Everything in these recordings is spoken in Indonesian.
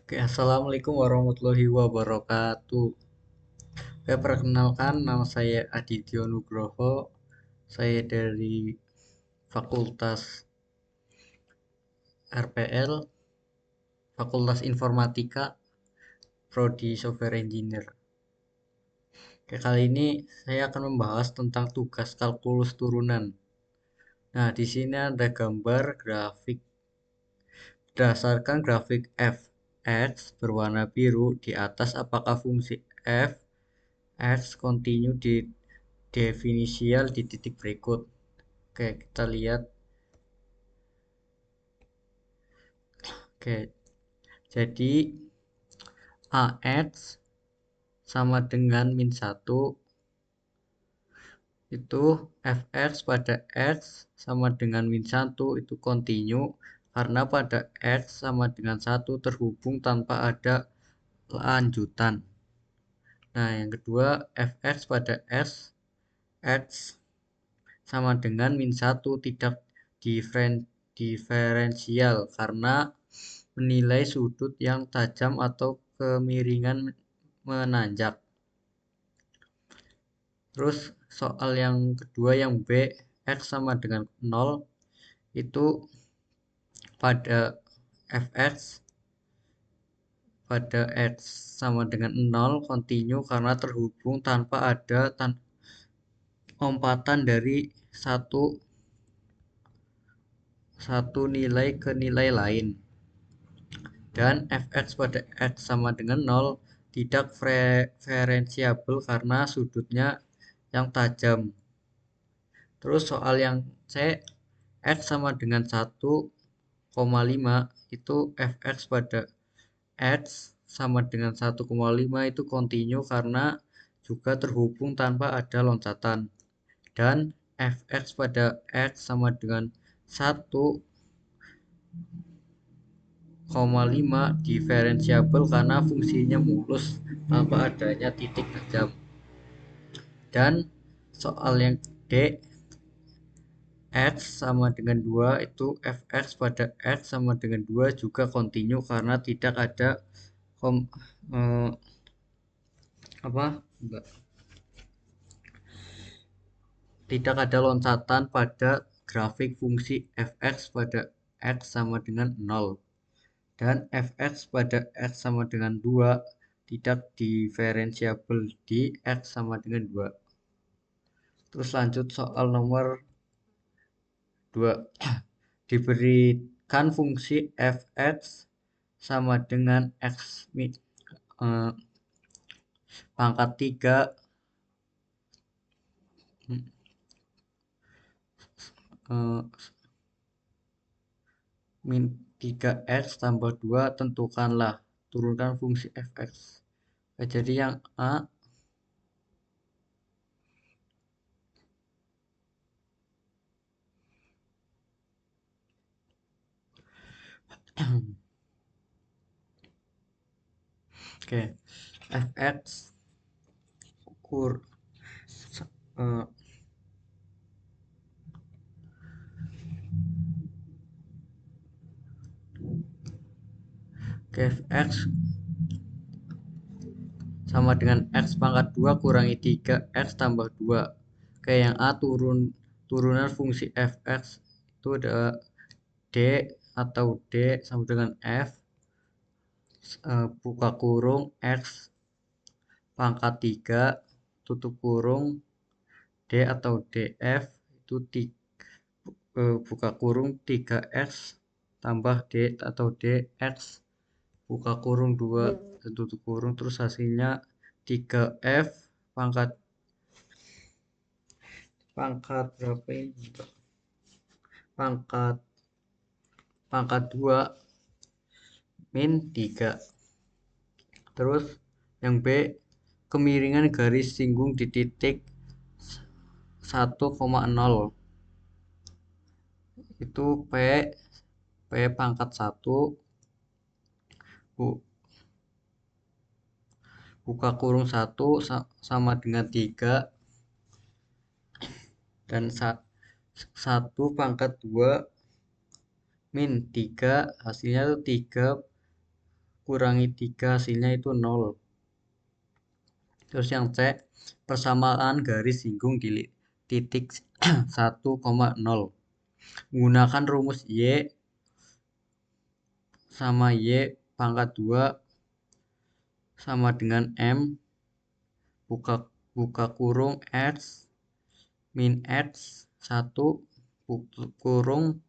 Oke, Assalamualaikum warahmatullahi wabarakatuh. Oke, perkenalkan nama saya Adityo Nugroho. Saya dari Fakultas RPL, Fakultas Informatika, Prodi Software Engineer. Oke, kali ini saya akan membahas tentang tugas kalkulus turunan. Nah, di sini ada gambar grafik. Berdasarkan grafik f(x) berwarna biru di atas, apakah fungsi f(x) kontinu di definisial di titik berikut. Oke, kita lihat. Oke, jadi AX sama dengan min 1 itu fx pada x sama dengan min 1 itu kontinu karena pada x sama dengan 1 terhubung tanpa ada lanjutan. Nah, yang kedua fx pada x sama dengan min 1 tidak diferensial karena menilai sudut yang tajam atau kemiringan menanjak. Terus soal yang kedua yang B, X sama dengan 0 itu pada fx pada X sama dengan 0 kontinu karena terhubung tanpa ada lompatan dari satu nilai ke nilai lain. Dan fx pada x sama dengan 0 tidak diferensiabel karena sudutnya yang tajam. Terus soal yang C, x sama dengan 1,5 itu fx pada x sama dengan 1,5 itu kontinu karena juga terhubung tanpa ada loncatan. Dan fx pada x sama dengan 1,5 diferensiabel karena fungsinya mulus tanpa adanya titik tajam. Dan soal yang D, X sama dengan 2 itu fx pada x sama dengan 2 juga kontinu karena tidak ada eh, apa enggak, tidak ada loncatan pada grafik fungsi fx pada x sama dengan 0. Dan fx pada x sama dengan 2 tidak diferensiabel di x sama dengan 2. Terus lanjut soal nomor 2. Diberikan fungsi fx sama dengan x eh, pangkat 3 eh, min 3x tambah 2, tentukanlah, turunkan fungsi fx. Jadi yang A oke, fx ukur uh, fx sama dengan x pangkat 2 kurangi 3x tambah 2. Oke, yang A turunan fungsi fx itu ada d atau d sama dengan f buka kurung x pangkat 3 tutup kurung d atau df itu buka kurung 3x tambah d atau dx buka kurung 2 tutup kurung, terus hasilnya 3f pangkat berapa ini, pangkat 2 min 3. Terus yang B, kemiringan garis singgung di titik 1,0 itu P pangkat 1 buka kurung 1 sama dengan 3 dan 1 pangkat 2 min 3 hasilnya itu 3 kurangi 3 hasilnya itu 0. Terus yang C, persamaan garis singgung di titik 1,0. Menggunakan rumus Y sama Y pangkat 2 sama dengan M buka kurung X min X 1 kurung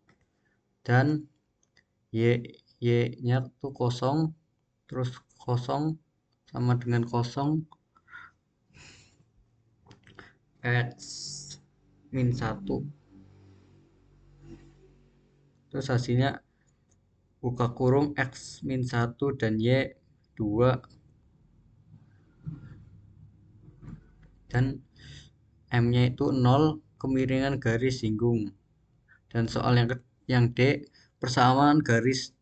dan Y nya itu kosong, terus kosong sama dengan kosong X min 1, terus hasilnya buka kurung X min 1 dan Y 2 dan M nya itu 0, kemiringan garis singgung. Dan soal yang D, persamaan garis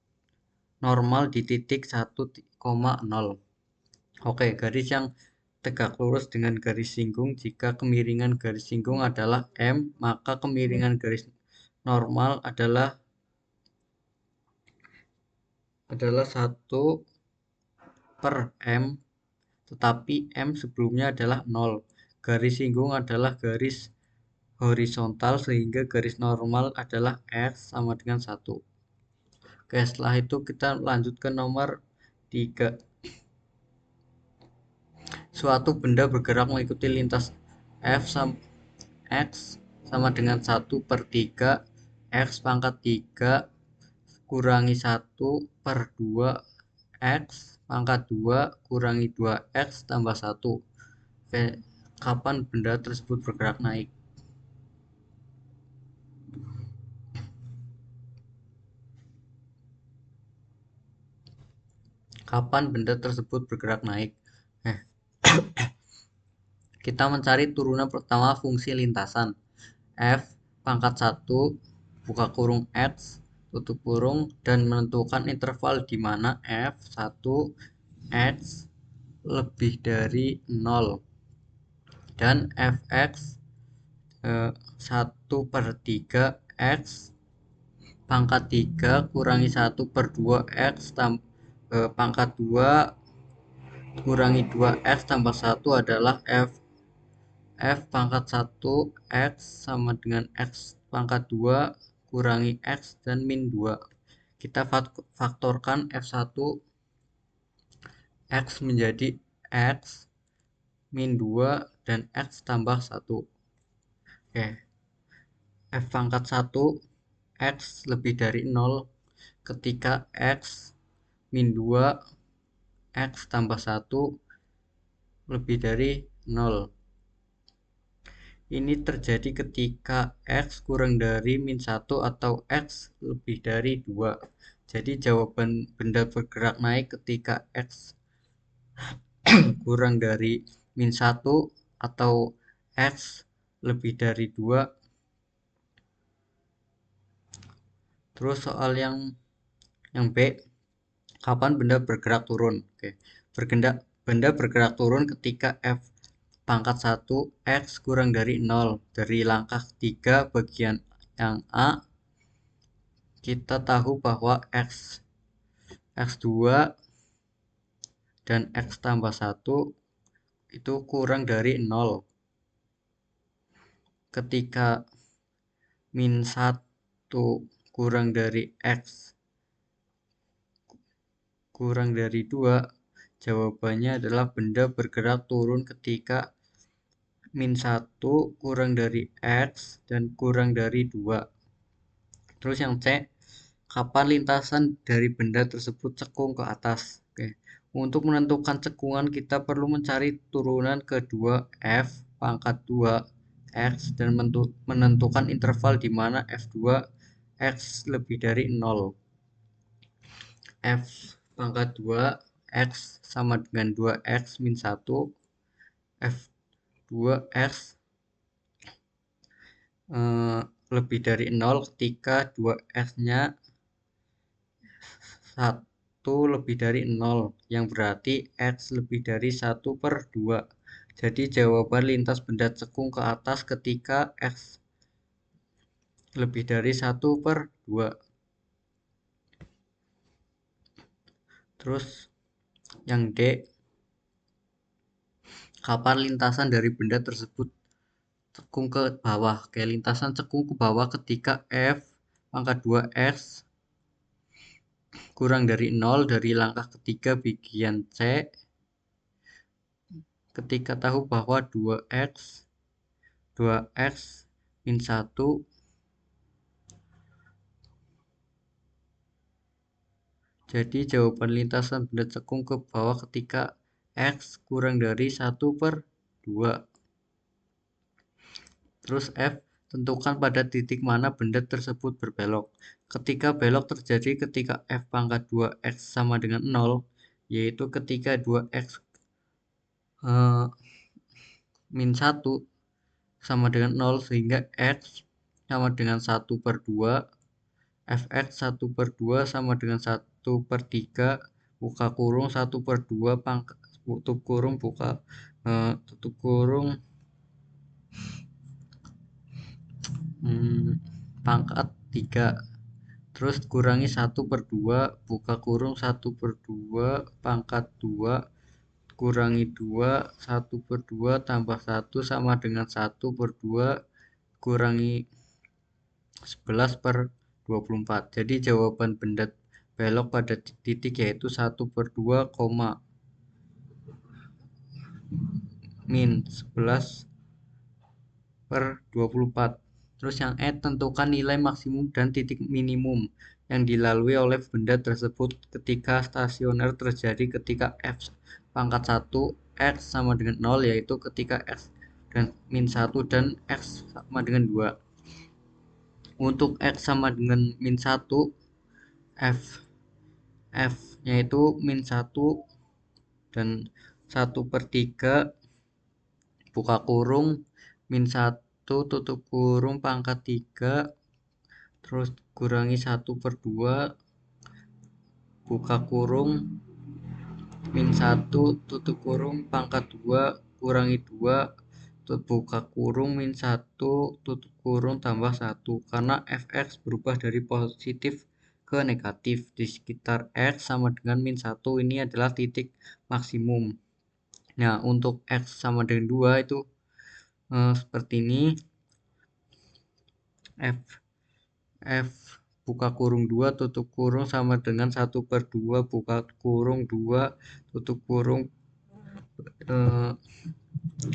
normal di titik 1,0. Oke, garis yang tegak lurus dengan garis singgung. Jika kemiringan garis singgung adalah M, maka kemiringan garis normal adalah 1/M, tetapi M sebelumnya adalah 0. Garis singgung adalah garis horizontal sehingga garis normal adalah X sama dengan 1. Oke, setelah itu kita lanjut ke nomor 3. Suatu benda bergerak mengikuti lintas X sama dengan 1/3 X pangkat 3 kurangi 1/2 X pangkat 2 kurangi 2X tambah 1. Oke, kapan benda tersebut bergerak naik? Kapan benda tersebut bergerak naik? Kita mencari turunan pertama fungsi lintasan. F pangkat 1 buka kurung X tutup kurung dan menentukan interval di mana F1 X lebih dari 0 dan Fx 1/3 X pangkat 3 kurangi 1/2 X pangkat 2 kurangi 2X tambah 1 adalah F pangkat 1 X sama dengan X pangkat 2 kurangi X dan min 2. Kita faktorkan F1 X menjadi X min 2 dan X tambah 1. Oke, F pangkat 1 X lebih dari 0 ketika X min 2 X tambah 1 lebih dari 0. Ini terjadi ketika X kurang dari min 1 atau X lebih dari 2. Jadi jawaban benda bergerak naik ketika X kurang dari min 1 atau X lebih dari 2. Terus soal yang B, kapan benda bergerak turun? Oke, benda bergerak turun ketika F pangkat 1 X kurang dari 0. Dari langkah 3 bagian yang A, kita tahu bahwa X2 dan X tambah 1 itu kurang dari 0. Ketika min 1 kurang dari X kurang dari 2, jawabannya adalah benda bergerak turun ketika min 1 kurang dari X dan kurang dari 2. Terus yang C, kapan lintasan dari benda tersebut cekung ke atas? Oke. Untuk menentukan cekungan kita perlu mencari turunan kedua F pangkat 2 X dan menentukan interval di mana F2 X lebih dari 0. F pangkat 2 X sama dengan 2X min 1. F2 X lebih dari 0 ketika 2X nya 1 lebih dari 0, yang berarti X lebih dari 1/2. Jadi jawaban lintas benda cekung ke atas ketika X lebih dari 1/2. Terus yang D, kapan lintasan dari benda tersebut cekung ke bawah. Oke, lintasan cekung ke bawah ketika F pangkat 2X kurang dari 0 dari langkah ketiga bagian C ketika tahu bahwa 2x min 1. Jadi jawaban lintasan benda cekung ke bawah ketika X kurang dari 1/2. Terus F, tentukan pada titik mana benda tersebut berbelok. Ketika belok terjadi ketika F pangkat 2X sama dengan 0, yaitu ketika 2X min 1 sama dengan 0, sehingga X sama dengan 1/2, Fx 1/2 sama dengan 1/3, buka kurung 1/2 pangkat tutup kurung tutup kurung pangkat 3, terus kurangi 1/2, buka kurung 1/2 pangkat 2 kurangi 2, 1/2 tambah 1 sama dengan 1/2 kurangi 11/24. Jadi jawaban benda belok pada titik yaitu 1/2, min 11/24. Terus yang E, tentukan nilai maksimum dan titik minimum yang dilalui oleh benda tersebut ketika stasioner terjadi ketika F pangkat 1 X sama dengan 0, yaitu ketika X dan min 1 dan X sama dengan 2. Untuk X sama dengan min 1, F nya itu min 1 dan 1/3, buka kurung min 1 tutup kurung pangkat 3, terus kurangi 1/2, buka kurung min 1 tutup kurung pangkat 2 kurangi 2, buka kurung min 1 tutup kurung tambah 1. Karena Fx berubah dari positif ke negatif di sekitar X sama dengan min 1, ini adalah titik maksimum. Nah, untuk X sama dengan 2 itu seperti ini. F buka kurung 2 tutup kurung sama dengan 1/2, buka kurung 2 tutup kurung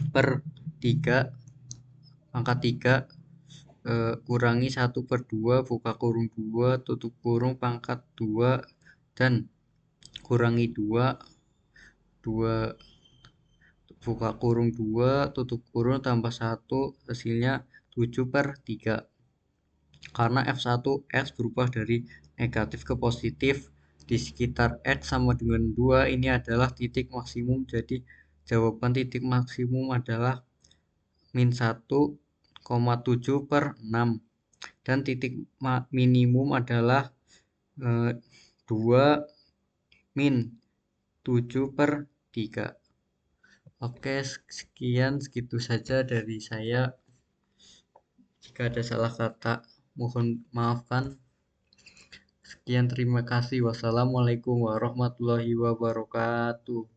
per 3 pangkat 3, kurangi 1/2, buka kurung 2 tutup kurung pangkat 2 dan kurangi 2 buka kurung 2 tutup kurung tambah 1, hasilnya 7/3. Karena F1X berubah dari negatif ke positif di sekitar X sama dengan 2, ini adalah titik maksimum. Jadi jawaban titik maksimum adalah min 1,7/6 dan titik minimum adalah 2 min 7/3. Oke, sekian segitu saja dari saya. Jika ada salah kata, mohon maafkan. Sekian, terima kasih. Wassalamualaikum warahmatullahi wabarakatuh.